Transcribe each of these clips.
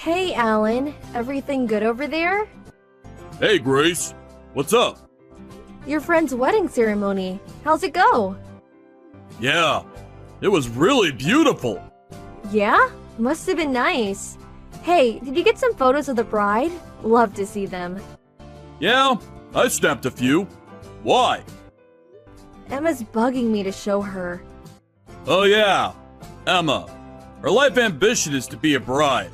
Hey, Alan. Everything good over there? Hey, Grace. What's up? Your friend's wedding ceremony. How's it go? Yeah, it was really beautiful. Yeah? Must have been nice. Hey, did you get some photos of the bride? Love to see them. Yeah, I snapped a few. Why? Emma's bugging me to show her. Oh yeah, Emma. Her life ambition is to be a bride.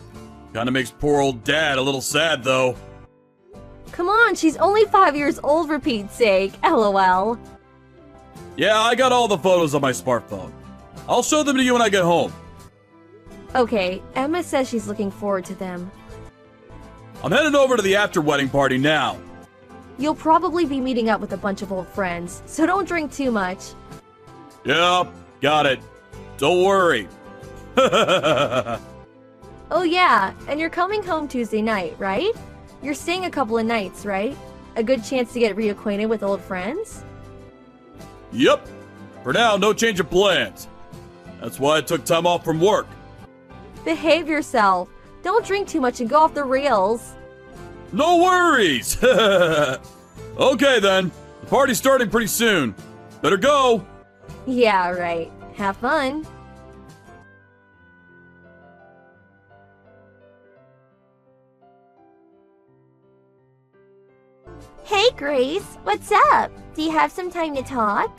Kinda makes poor old Dad a little sad though. Come on, she's only 5 years old for Pete's sake. LOL. Yeah, I got all the photos on my smartphone. I'll show them to you when I get home. Okay, Emma says she's looking forward to them. I'm headed over to the after-wedding party now. You'll probably be meeting up with a bunch of old friends, so don't drink too much. Yeah, got it. Don't worry. Oh yeah, and you're coming home Tuesday night, right? You're staying a couple of nights, right? A good chance to get reacquainted with old friends? Yep. For now, no change of plans. That's why I took time off from work. Behave yourself. Don't drink too much and go off the rails. No worries! Okay then, the party's starting pretty soon. Better go! Yeah, right. Have fun. Hey Grace, what's up? Do you have some time to talk?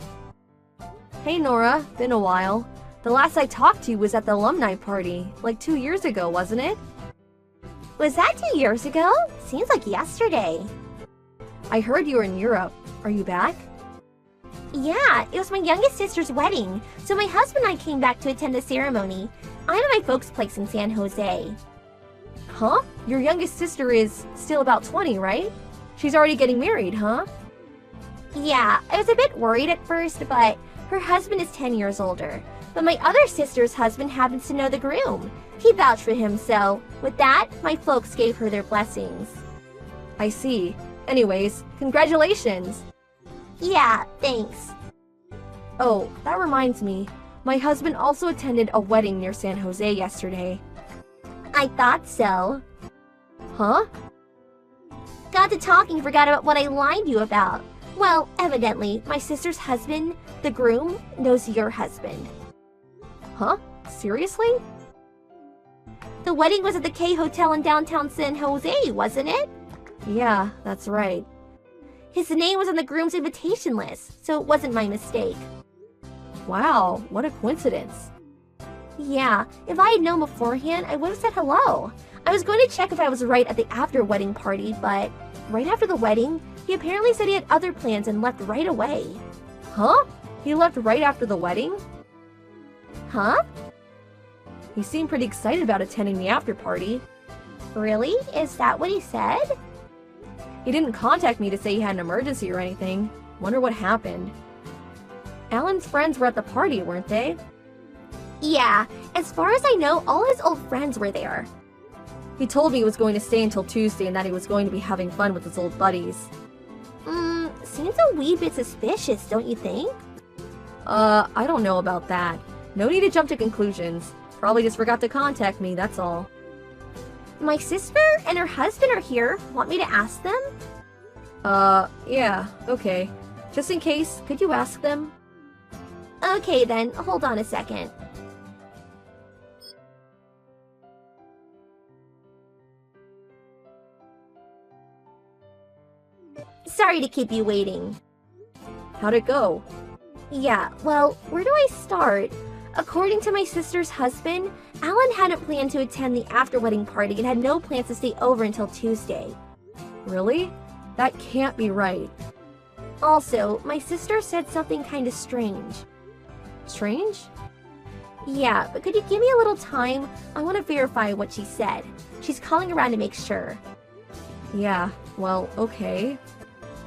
Hey Nora, been a while. The last I talked to you was at the alumni party, like 2 years ago, wasn't it? Was that 2 years ago? Seems like yesterday. I heard you were in Europe. Are you back? Yeah, it was my youngest sister's wedding, so my husband and I came back to attend the ceremony. I'm at my folks' place in San Jose. Huh? Your youngest sister is still about 20, right? She's already getting married, huh? Yeah, I was a bit worried at first, but her husband is 10 years older. But my other sister's husband happens to know the groom. He vouched for him, so with that, my folks gave her their blessings. I see. Anyways, congratulations! Yeah, thanks. Oh, that reminds me. My husband also attended a wedding near San Jose yesterday. I thought so. Huh? Got to talking, forgot about what I lied to you about. Well, evidently, my sister's husband, the groom, knows your husband. Huh? Seriously? The wedding was at the K Hotel in downtown San Jose, wasn't it? Yeah, that's right. His name was on the groom's invitation list, so it wasn't my mistake. Wow, what a coincidence. Yeah, if I had known beforehand, I would have said hello. I was going to check if I was right at the after-wedding party, but right after the wedding, he apparently said he had other plans and left right away. Huh? He left right after the wedding? Huh? He seemed pretty excited about attending the after party. Really? Is that what he said? He didn't contact me to say he had an emergency or anything. Wonder what happened. Alan's friends were at the party, weren't they? Yeah, as far as I know, all his old friends were there. He told me he was going to stay until Tuesday and that he was going to be having fun with his old buddies. Seems a wee bit suspicious, don't you think? I don't know about that. No need to jump to conclusions. Probably just forgot to contact me, that's all. My sister and her husband are here. Want me to ask them? Yeah, okay. Just in case, could you ask them? Okay then, hold on a second. Sorry to keep you waiting. How'd it go? Yeah, well, where do I start? According to my sister's husband, Alan hadn't planned to attend the after-wedding party and had no plans to stay over until Tuesday. Really? That can't be right. Also, my sister said something kinda strange. Strange? Yeah, but could you give me a little time? I want to verify what she said. She's calling around to make sure. Yeah, well, okay.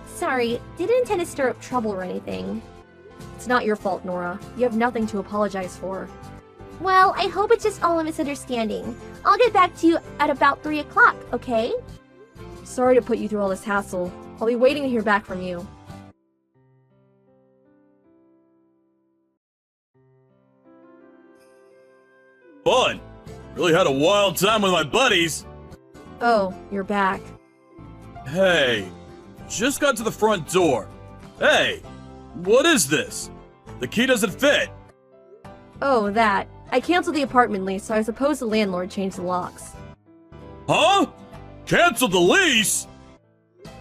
Sorry, didn't intend to stir up trouble or anything. It's not your fault, Nora. You have nothing to apologize for. Well, I hope it's just all a misunderstanding. I'll get back to you at about 3 o'clock, okay? Sorry to put you through all this hassle. I'll be waiting to hear back from you. Fun! Really had a wild time with my buddies. Oh, you're back. Hey, just got to the front door. Hey, what is this? The key doesn't fit. Oh, that. I canceled the apartment lease, so I suppose the landlord changed the locks. Huh? Canceled the lease?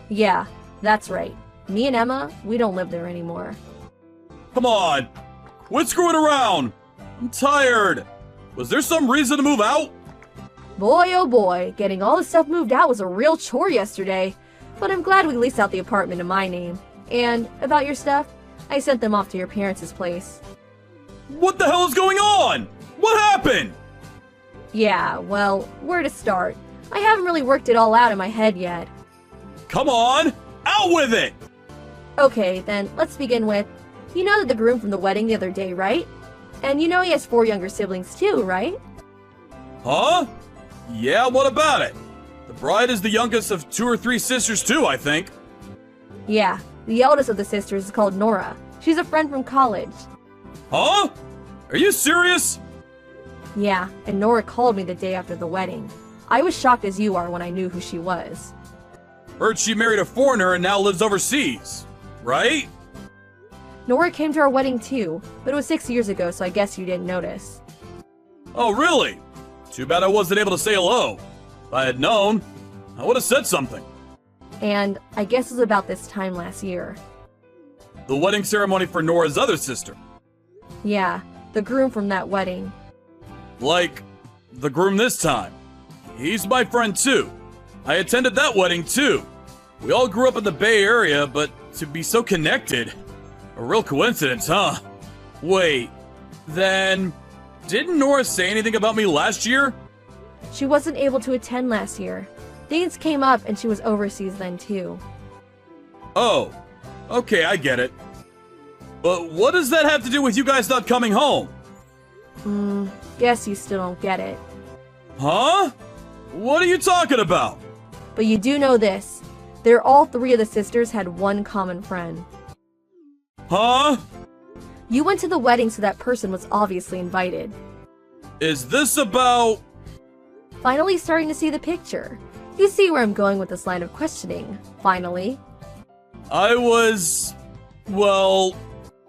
Yeah, that's right. Me and Emma, we don't live there anymore. Come on, quit screwing around. I'm tired. Was there some reason to move out? Boy, oh boy, getting all the stuff moved out was a real chore yesterday. But I'm glad we leased out the apartment in my name. And about your stuff, I sent them off to your parents' place. What the hell is going on? What happened? Yeah, well, where to start? I haven't really worked it all out in my head yet. Come on, out with it! Okay, then, let's begin with, you know the groom from the wedding the other day, right? And you know he has 4 younger siblings too, right? Huh? Yeah, what about it? The bride is the youngest of 2 or 3 sisters too, I think. Yeah, the eldest of the sisters is called Nora. She's a friend from college. Huh? Are you serious? Yeah, and Nora called me the day after the wedding. I was shocked as you are when I knew who she was. Heard she married a foreigner and now lives overseas, right? Nora came to our wedding too, but it was 6 years ago, so I guess you didn't notice. Oh, really? Too bad I wasn't able to say hello. If I had known, I would have said something. And I guess it was about this time last year. The wedding ceremony for Nora's other sister. Yeah, the groom from that wedding. Like, the groom this time. He's my friend too. I attended that wedding too. We all grew up in the Bay Area, but to be so connected. A real coincidence, huh? Wait, then didn't Nora say anything about me last year? She wasn't able to attend last year. Things came up and she was overseas then too. Oh, okay, I get it. But what does that have to do with you guys not coming home? Guess you still don't get it. Huh? What are you talking about? But you do know this. They're all 3 of the sisters had one common friend. Huh? You went to the wedding, so that person was obviously invited. Is this about... Finally starting to see the picture. You see where I'm going with this line of questioning. Finally. I was... well...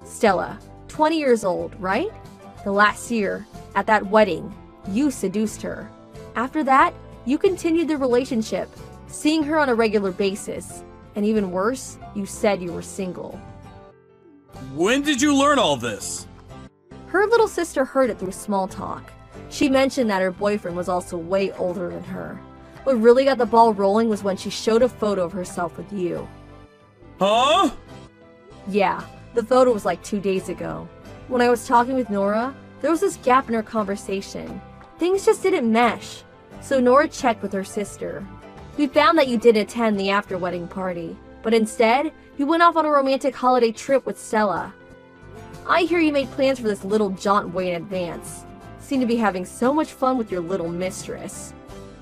Stella, 20 years old, right? The last year, at that wedding, you seduced her. After that, you continued the relationship, seeing her on a regular basis. And even worse, you said you were single. When did you learn all this? Her little sister heard it through small talk. She mentioned that her boyfriend was also way older than her. What really got the ball rolling was when she showed a photo of herself with you. Huh? Yeah, the photo was like 2 days ago. When I was talking with Nora, there was this gap in our conversation. Things just didn't mesh. So Nora checked with her sister. We found that you didn't attend the after-wedding party, but instead, you went off on a romantic holiday trip with Stella. I hear you made plans for this little jaunt way in advance. Seem to be having so much fun with your little mistress.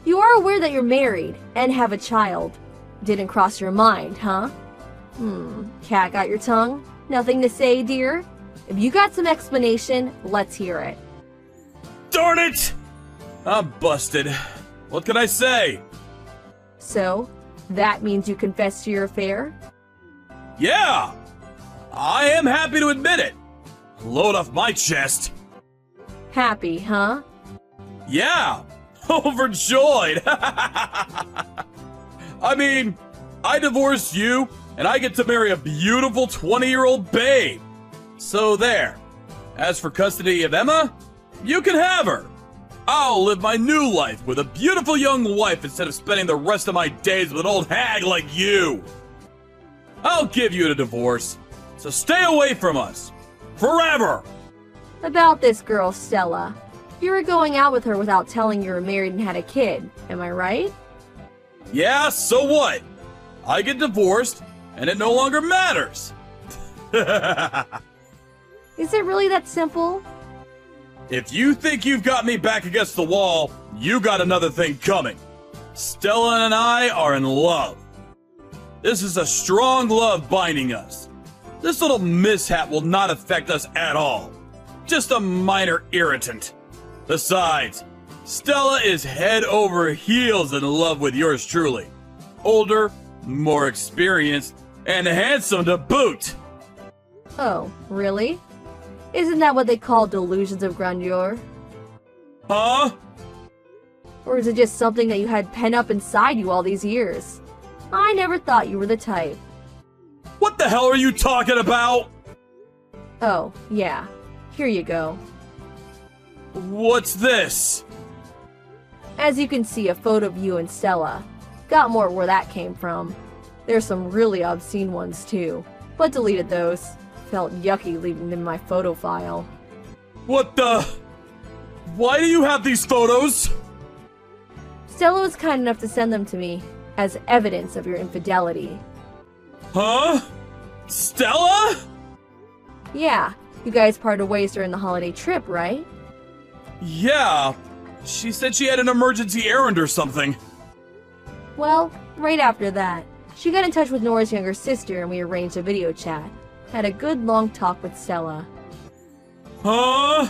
You are aware that you're married and have a child. Didn't cross your mind, huh? Cat got your tongue? Nothing to say, dear? If you got some explanation, let's hear it. Darn it! I'm busted. What can I say? So, that means you confessed to your affair? Yeah! I am happy to admit it. Load off my chest. Happy, huh? Yeah! Overjoyed! I mean, I divorced you, and I get to marry a beautiful 20-year-old babe. So there. As for custody of Emma, you can have her. I'll live my new life with a beautiful young wife instead of spending the rest of my days with an old hag like you. I'll give you a divorce, so stay away from us. Forever! About this girl, Stella. You were going out with her without telling you were married and had a kid, am I right? Yeah, so what? I get divorced, and it no longer matters. Is it really that simple? If you think you've got me back against the wall, you got another thing coming. Stella and I are in love. This is a strong love binding us. This little mishap will not affect us at all. Just a minor irritant. Besides, Stella is head over heels in love with yours truly. Older, more experienced, and handsome to boot. Oh, really? Isn't that what they call delusions of grandeur? Huh? Or is it just something that you had pent up inside you all these years? I never thought you were the type. What the hell are you talking about? Oh, yeah. Here you go. What's this? As you can see, a photo of you and Stella. Got more where that came from. There's some really obscene ones too, but deleted those. Felt yucky leaving them in my photo file. What the? Why do you have these photos? Stella was kind enough to send them to me as evidence of your infidelity. Huh? Stella? Yeah, you guys parted ways during the holiday trip, right? Yeah. She said she had an emergency errand or something. Well, right after that, she got in touch with Nora's younger sister and we arranged a video chat. Had a good long talk with Stella. Huh?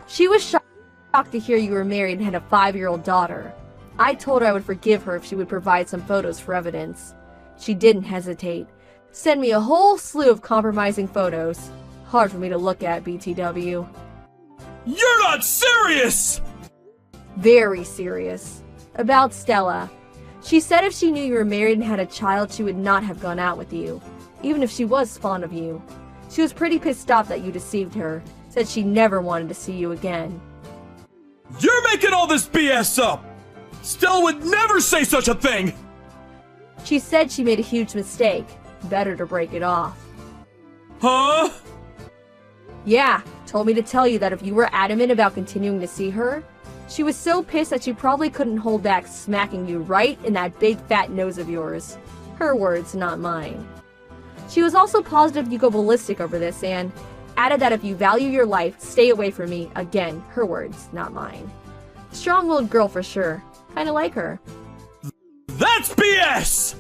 She was shocked to hear you were married and had a 5-year-old daughter. I told her I would forgive her if she would provide some photos for evidence. She didn't hesitate. Sent me a whole slew of compromising photos. Hard for me to look at, BTW. You're not serious! Very serious. About Stella. She said if she knew you were married and had a child, she would not have gone out with you, even if she was fond of you. She was pretty pissed off that you deceived her. Said she never wanted to see you again. You're making all this BS up! Stella would never say such a thing! She said she made a huge mistake. Better to break it off. Huh? Yeah, told me to tell you that if you were adamant about continuing to see her, she was so pissed that she probably couldn't hold back smacking you right in that big fat nose of yours. Her words, not mine. She was also positive you go ballistic over this and added that if you value your life, stay away from me. Again, her words, not mine. Strong-willed girl for sure. Kinda like her. That's BS!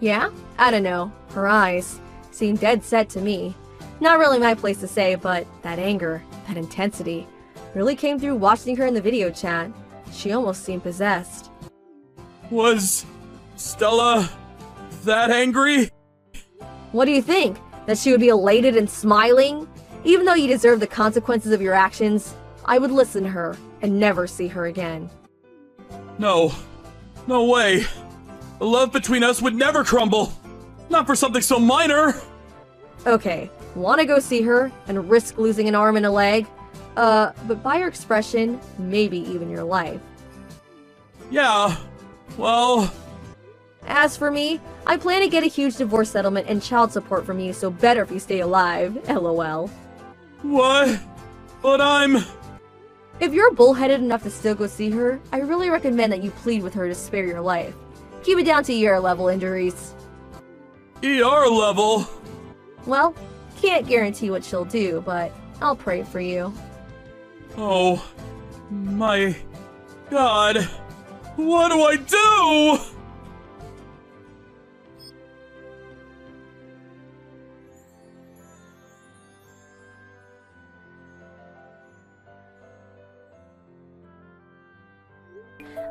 Yeah? I don't know. Her eyes seem dead set to me. Not really my place to say, but that anger, that intensity, really came through watching her in the video chat. She almost seemed possessed. Was Stella that angry? What do you think? That she would be elated and smiling? Even though you deserve the consequences of your actions, I would listen to her and never see her again. No. No way. The love between us would never crumble. Not for something so minor. Okay, wanna go see her and risk losing an arm and a leg? But by your expression, maybe even your life. Yeah, well... As for me, I plan to get a huge divorce settlement and child support from you, so better if you stay alive, lol. What? But I'm... If you're bullheaded enough to still go see her, I really recommend that you plead with her to spare your life. Keep it down to ER level injuries. ER level? Well, can't guarantee what she'll do, but I'll pray for you. Oh, my God. What do I do?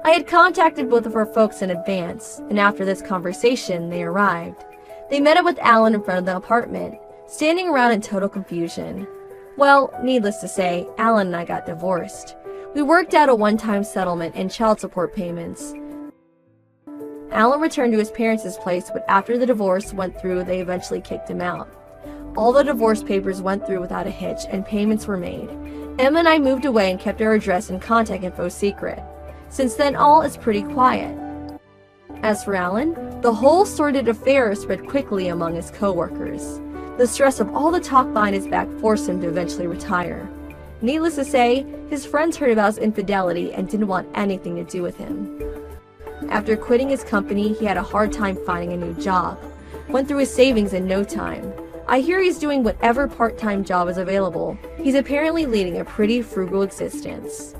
I had contacted both of her folks in advance, and after this conversation, they arrived. They met up with Alan in front of the apartment, standing around in total confusion. Well, needless to say, Alan and I got divorced. We worked out a one-time settlement and child support payments. Alan returned to his parents' place, but after the divorce went through, they eventually kicked him out. All the divorce papers went through without a hitch, and payments were made. Emma and I moved away and kept our address and contact info secret. Since then, all is pretty quiet. As for Alan, the whole sordid affair spread quickly among his co-workers. The stress of all the talk behind his back forced him to eventually retire. Needless to say, his friends heard about his infidelity and didn't want anything to do with him. After quitting his company, he had a hard time finding a new job. Went through his savings in no time. I hear he's doing whatever part-time job is available. He's apparently leading a pretty frugal existence.